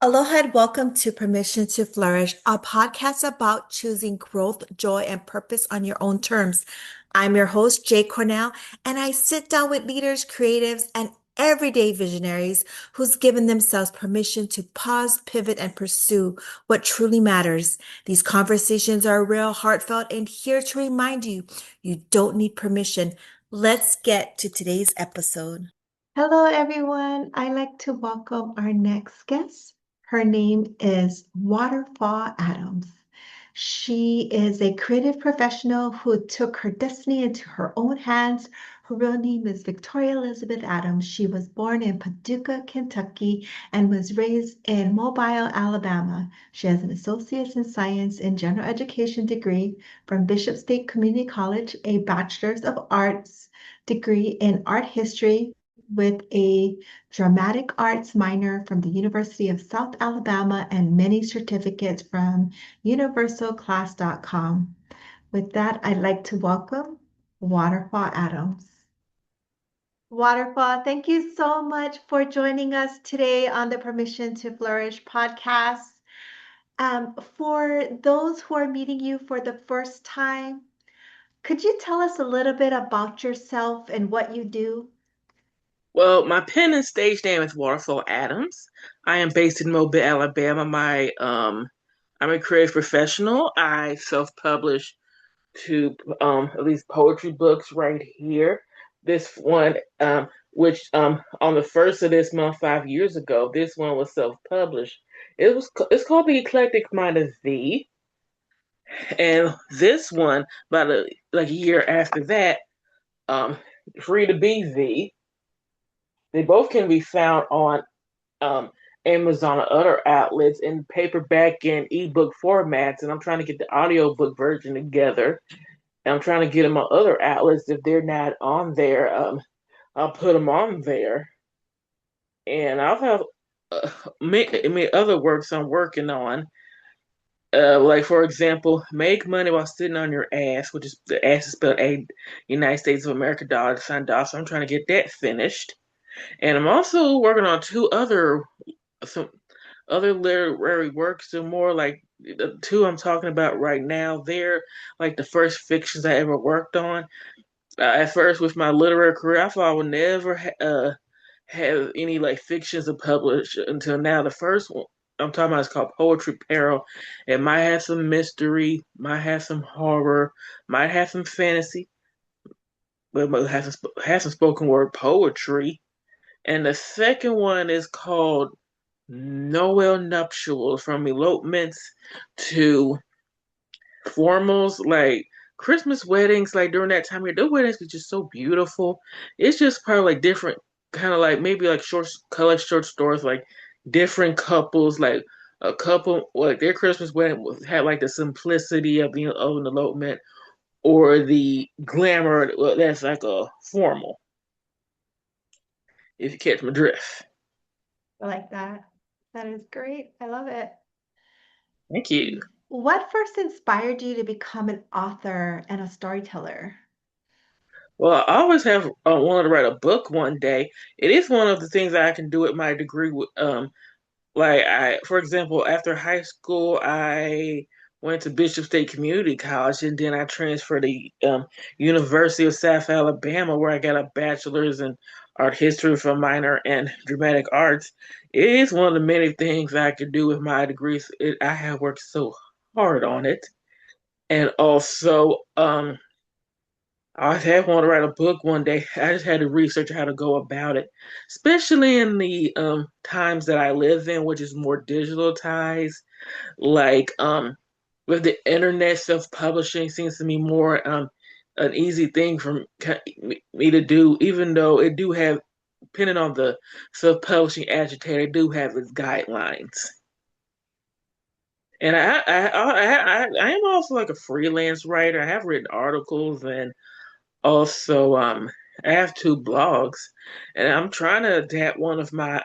Aloha and welcome to Permission to Flourish, a podcast about choosing growth, joy, and purpose on your own terms. I'm your host, Jay Cornell, and I sit down with leaders, creatives, and everyday visionaries who's given themselves permission to pause, pivot, and pursue what truly matters. These conversations are real, heartfelt, and here to remind you, you don't need permission. Let's get to today's episode. Hello, everyone. I'd like to welcome our next guest. Her name is Waterfall Adams. She is a creative professional who took her destiny into her own hands. Her real name is Victoria Elizabeth Adams. She was born in Paducah, Kentucky, and was raised in Mobile, Alabama. She has an associate's in science and general education degree from Bishop State Community College, a bachelor's of arts degree in art history with a dramatic arts minor from the University of South Alabama and many certificates from universalclass.com. With that, I'd like to welcome Waterfall Adams. Waterfall, thank you so much for joining us today on the Permission to Flourish podcast. For those who are meeting you for the first time, could you tell us a little bit about yourself and what you do? Well, my pen and stage name is Waterfall Adams. I am based in Mobile, Alabama. I'm a creative professional. I self-publish to at least poetry books right here. This one, which on the first of this month, 5 years ago, this one was self-published. It's called The Eclectic Mind of Thee, and this one, like a year after that, um, Free to Be Thee. They both can be found on um, Amazon or other outlets in paperback and ebook formats. And I'm trying to get the audiobook version together. And I'm trying to get them on other outlets. If they're not on there, I'll put them on there. And I'll have many other works I'm working on. Like for example, make money while sitting on your ass, which is the ass is spelled a United States of America dollar sign dollar. So I'm trying to get that finished. And I'm also working on some other literary works. They're more like the two I'm talking about right now. They're like the first fictions I ever worked on. At first, with my literary career, I thought I would never have any like fictions to publish until now. The first one I'm talking about is called Poetry Peril. It might have some mystery, might have some horror, might have some fantasy, but it might have some spoken word poetry. And the second one is called Noel Nuptials, from elopements to formals, like Christmas weddings, like during that time of year, the weddings were just so beautiful. It's just probably like different, kind of like maybe like short stories, like different couples, like a couple, like their Christmas wedding had like the simplicity of an elopement or the glamour that's like a formal, if you catch my drift. I like that. That is great. I love it. Thank you. What first inspired you to become an author and a storyteller? Well, I always have wanted to write a book one day. It is one of the things that I can do with my degree. For example, after high school, I went to Bishop State Community College, and then I transferred to University of South Alabama, where I got a bachelor's in art history with a minor in dramatic arts. It is one of the many things I could do with my degrees. I have worked so hard on it, and also I have wanted to write a book one day. I just had to research how to go about it, especially in the times that I live in, which is more digitalized. Like with the internet, self-publishing seems to me more an easy thing for me to do, even though it do have, depending on the self-publishing agitator, it do have its guidelines. And I am also like a freelance writer. I have written articles and also, I have two blogs, and I'm trying to adapt one of my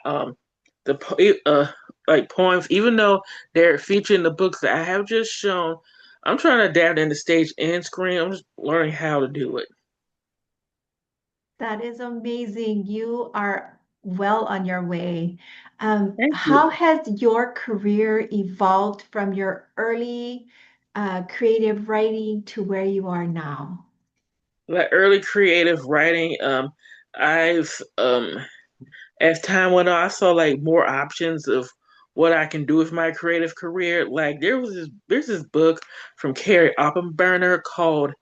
like poems, even though they're featured in the books that I have just shown. I'm trying to adapt into stage and screen. I'm just learning how to do it. That is amazing. You are well on your way. Thank How you. has your career evolved from your early creative writing to where you are now? Like early creative writing, I've as time went on, I saw like more options of what I can do with my creative career. Like there's this book from Carrie Oppenberner called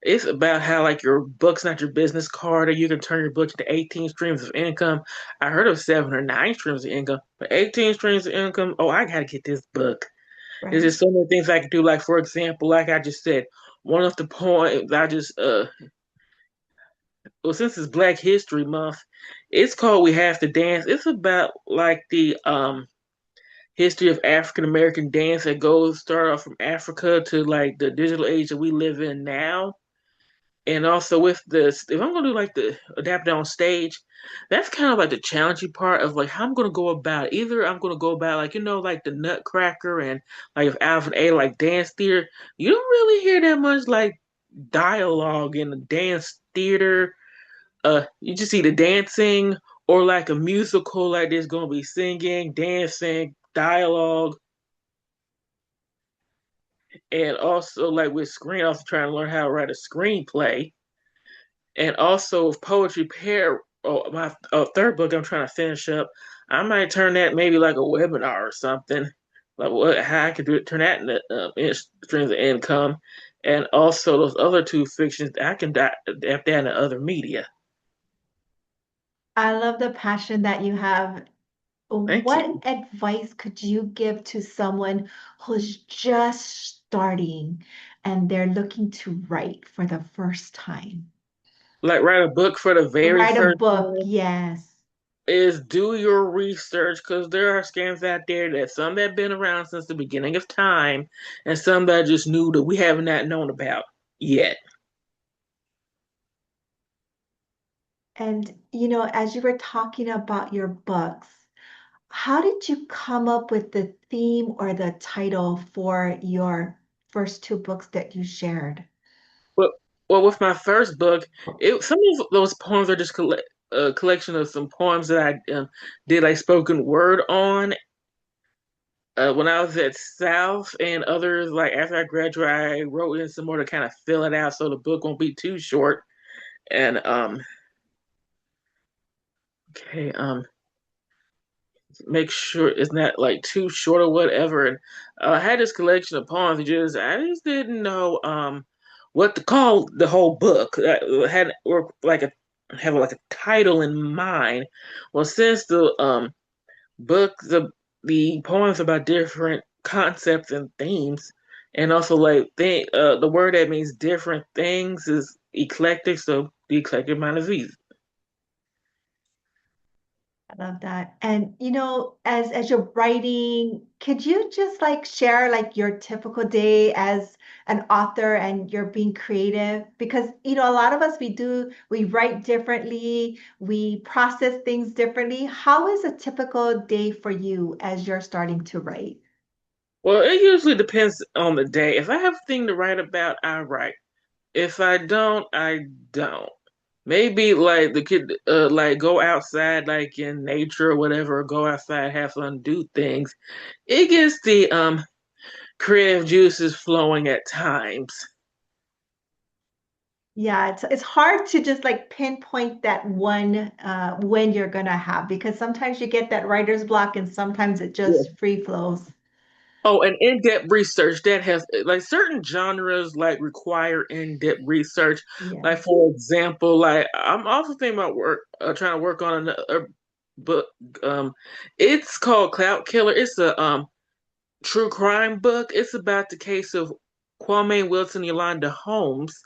it's about how like your book's not your business card, or you can turn your book into 18 streams of income. I heard of 7 or 9 streams of income, but 18 streams of income. Oh, I gotta get this book. There's Right. just so many things I can do. Like for example, like I just said, one of the poems I just well, since it's Black History Month, it's called We Have to Dance. It's about like the history of African American dance that goes start off from Africa to like the digital age that we live in now. And also with this, if I'm gonna do like the adapt it on stage, that's kind of like the challenging part of like how I'm gonna go about it. Either I'm gonna go about like like the Nutcracker and like if Alvin A like dance theater, you don't really hear that much like dialogue in the dance theater. You just see the dancing, or like a musical like there's gonna be singing, dancing, dialogue, and also like with screen, also trying to learn how to write a screenplay. And also with poetry pair, oh, my third book I'm trying to finish up, I might turn that maybe like a webinar or something, like what how I could do it, turn that into streams of income. And also those other two fictions I can adapt that into other media. I love the passion that you have. Thank What you. advice could you give to someone who's just starting and they're looking to write for the first time? Like write a book for the very Write a first book, time yes. is do your research, because there are scams out there that some that have been around since the beginning of time and some that just new that we have not known about yet. And, as you were talking about your books, how did you come up with the theme or the title for your first two books that you shared? Well, well, with my first book, some of those poems are just a collection of some poems that I did like spoken word on when I was at South, and others like after I graduated, I wrote in some more to kind of fill it out so the book won't be too short. And okay, make sure it's not like too short or whatever. And I had this collection of poems. I just didn't know what to call the whole book. I had or like a have like a title in mind. Well, since the book the poems about different concepts and themes, and also like the word that means different things is eclectic. So the eclectic mind is easy. I love that. And as you're writing, could you just like share like your typical day as an author and you're being creative? Because a lot of us we write differently, we process things differently. How is a typical day for you as you're starting to write? Well, it usually depends on the day. If I have a thing to write about, I write. If I don't, I don't. Maybe like the kid, like go outside, like in nature or whatever, or go outside, have fun, do things. It gets the creative juices flowing at times. Yeah, it's hard to just like pinpoint that one when you're gonna have because sometimes you get that writer's block and sometimes it Yeah. just free flows. Oh, and in-depth research that has like certain genres like require in-depth research. Like Yes. for example, like I'm also thinking about trying to work on another book. Um, it's called Cloud Killer. It's a true crime book. It's about the case of Kwame Wilson Yolanda Holmes.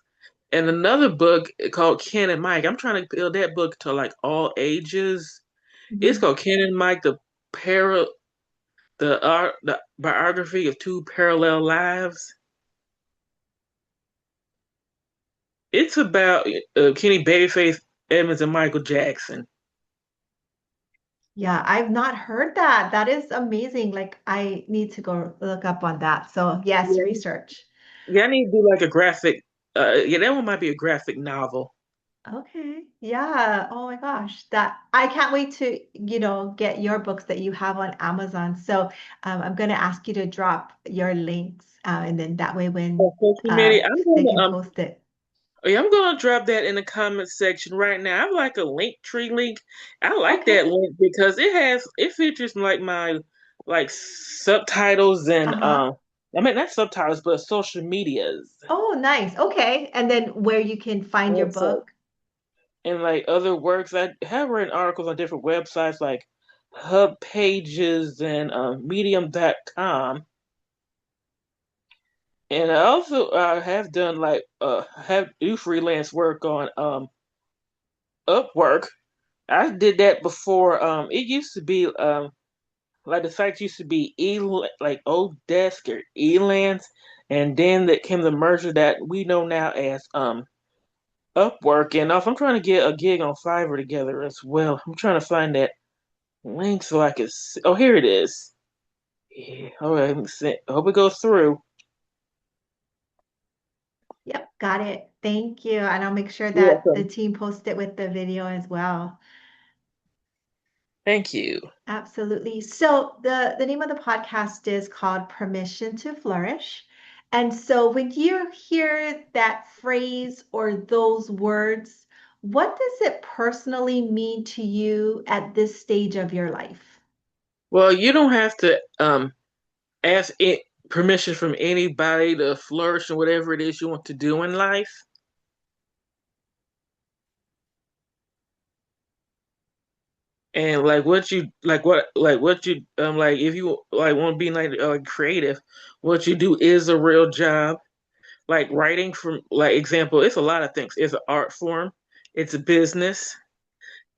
And another book called Ken and Mike. I'm trying to build that book to like all ages. It's Mhm. called Ken and Mike, the biography of two parallel lives. It's about Kenny Babyface Edmonds and Michael Jackson. Yeah, I've not heard that. That is amazing. Like, I need to go look up on that. So, yes, Yeah, research. yeah, I need to do like a graphic. Yeah, that one might be a graphic novel. Okay. Yeah. Oh my gosh. That I can't wait to, get your books that you have on Amazon. So I'm going to ask you to drop your links, and then that way when social media. I'm they gonna can post it. oh, yeah, I'm gonna drop that in the comment section right now. I like a link tree link. I like Okay. that link because it features like subtitles and Uh-huh. I mean not subtitles but social medias. Oh, nice. Okay. And then where you can find your And so book. and like other works, I have written articles on different websites like Hub Pages and Medium.com. And I also have done like have do freelance work on Upwork. I did that before. It used to be like the sites used to be like Odesk or Elance, and then that came the merger that we know now as Upwork. And also, I'm trying to get a gig on Fiverr together as well. I'm trying to find that link so I can see. Oh, here it is. Yeah. All right. I hope it goes through. Yep, got it. Thank you. And I'll make sure You're that the welcome. team posts it with the video as well. Thank you. Absolutely. So the name of the podcast is called Permission to Flourish. And so when you hear that phrase or those words, what does it personally mean to you at this stage of your life? Well, you don't have to ask permission from anybody to flourish in whatever it is you want to do in life. And what you like if you like want to be like creative, what you do is a real job. Like writing from like example, it's a lot of things. It's an art form, it's a business,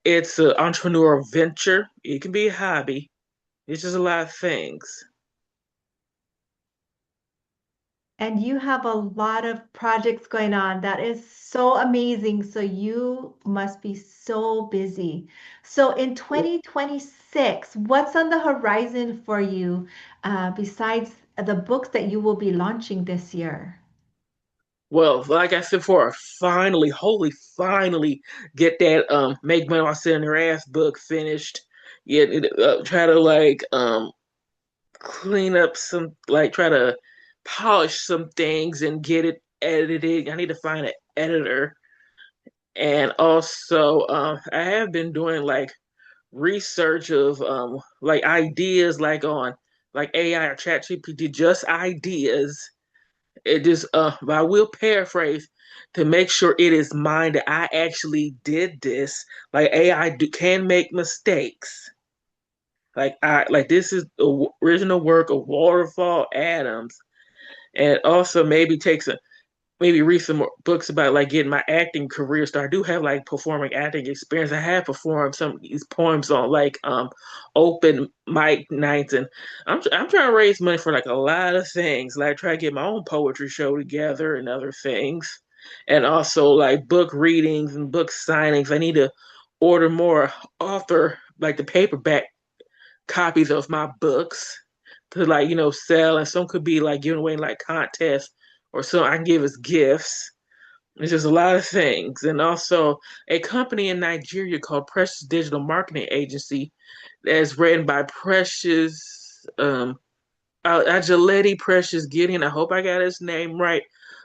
it's an entrepreneurial venture. It can be a hobby. It's just a lot of things. And you have a lot of projects going on. That is so amazing. So you must be so busy. So in 2026, what's on the horizon for you, besides the books that you will be launching this year? Well, like I said before, finally, holy finally get that make money while sitting their ass book finished. Yeah, try to like clean up some like try to polish some things and get it edited. I need to find an editor. And also I have been doing like research of like ideas like on like AI or chat GPT, just ideas. It just but I will paraphrase to make sure it is mine that I actually did this. Like can make mistakes. Like I like this is the original work of Waterfall Adams, and also maybe maybe read some more books about like getting my acting career started. I do have like performing acting experience. I have performed some of these poems on like open mic nights, and I'm trying to raise money for like a lot of things. Like try to get my own poetry show together and other things, and also like book readings and book signings. I need to order more author like the paperback copies of my books to like sell, and some could be like given away in like contests or some I can give as gifts. It's just a lot of things, and also a company in Nigeria called Precious Digital Marketing Agency that's written by Precious Agileti Precious Gideon. I hope I got his name right.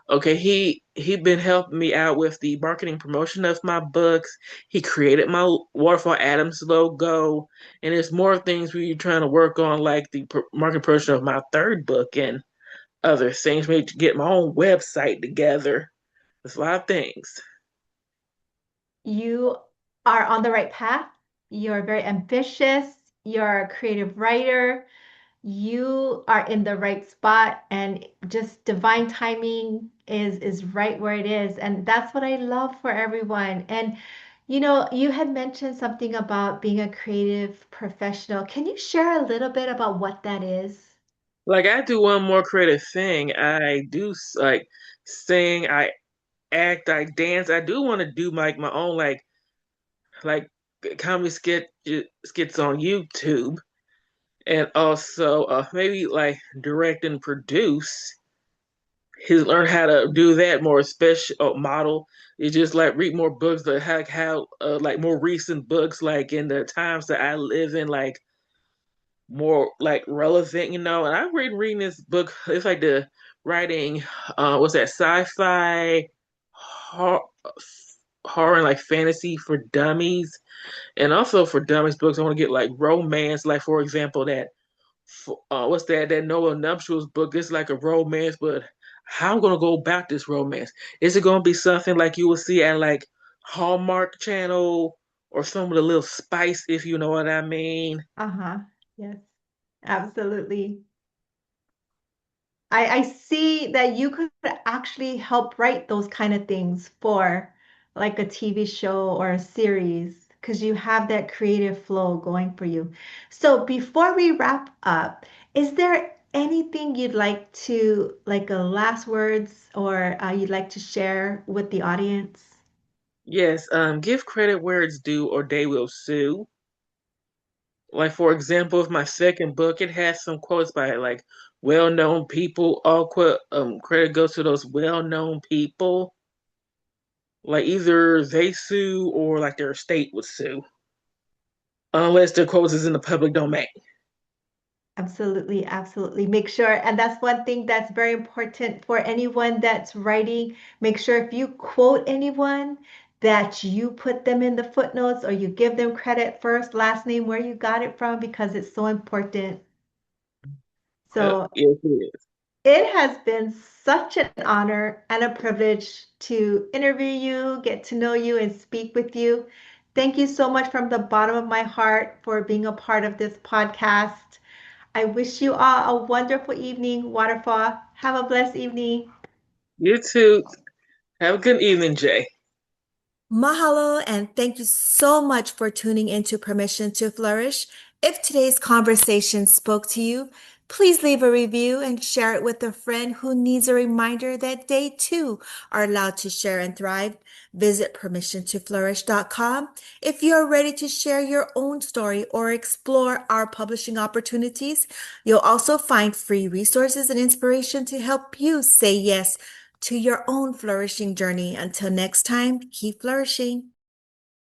Okay, he been helping me out with the marketing promotion of my books. He created my Waterfall Adams logo, and there's more things we're trying to work on, like the marketing promotion of my third book and other things. Maybe to get my own website together. There's a lot of things. You are on the right path. You're very ambitious. You're a creative writer. You are in the right spot, and just divine timing is right where it is. And that's what I love for everyone. And you had mentioned something about being a creative professional. Can you share a little bit about what that is? Like I do one more creative thing. I do like sing, I act, I dance. I do want to do like my own like comedy skits on YouTube, and also maybe like direct and produce. He's learned how to do that more, special model. It's just like read more books that how like more recent books like in the times that I live in, like more like relevant, you know. And I've been reading this book. It's like the writing, what's that, sci-fi horror, horror and like fantasy for dummies, and also for dummies books. I want to get like romance, like for example that what's that Noah Nuptials book. It's like a romance, but how I'm gonna go about this romance? Is it gonna be something like you will see at like Hallmark Channel or some of the little spice, if you know what I mean? Uh-huh. Yes, absolutely. I see that you could actually help write those kind of things for like a TV show or a series because you have that creative flow going for you. So before we wrap up, is there anything you'd like to, like a last words or you'd like to share with the audience? Yes, give credit where it's due or they will sue. Like for example, of my second book, it has some quotes by like well-known people. All credit goes to those well-known people. Like either they sue or like their estate would sue, unless their quotes is in the public domain. Absolutely, absolutely. Make sure, and that's one thing that's very important for anyone that's writing. Make sure if you quote anyone that you put them in the footnotes or you give them credit first, last name, where you got it from, because it's so important. So Yes, it is. it has been such an honor and a privilege to interview you, get to know you, and speak with you. Thank you so much from the bottom of my heart for being a part of this podcast. I wish you all a wonderful evening, Waterfall. Have a blessed evening. You too. Have a good evening, Jay. Mahalo, and thank you so much for tuning into Permission to Flourish. If today's conversation spoke to you, please leave a review and share it with a friend who needs a reminder that they too are allowed to share and thrive. Visit permissiontoflourish.com if you're ready to share your own story or explore our publishing opportunities. You'll also find free resources and inspiration to help you say yes to your own flourishing journey. Until next time, keep flourishing.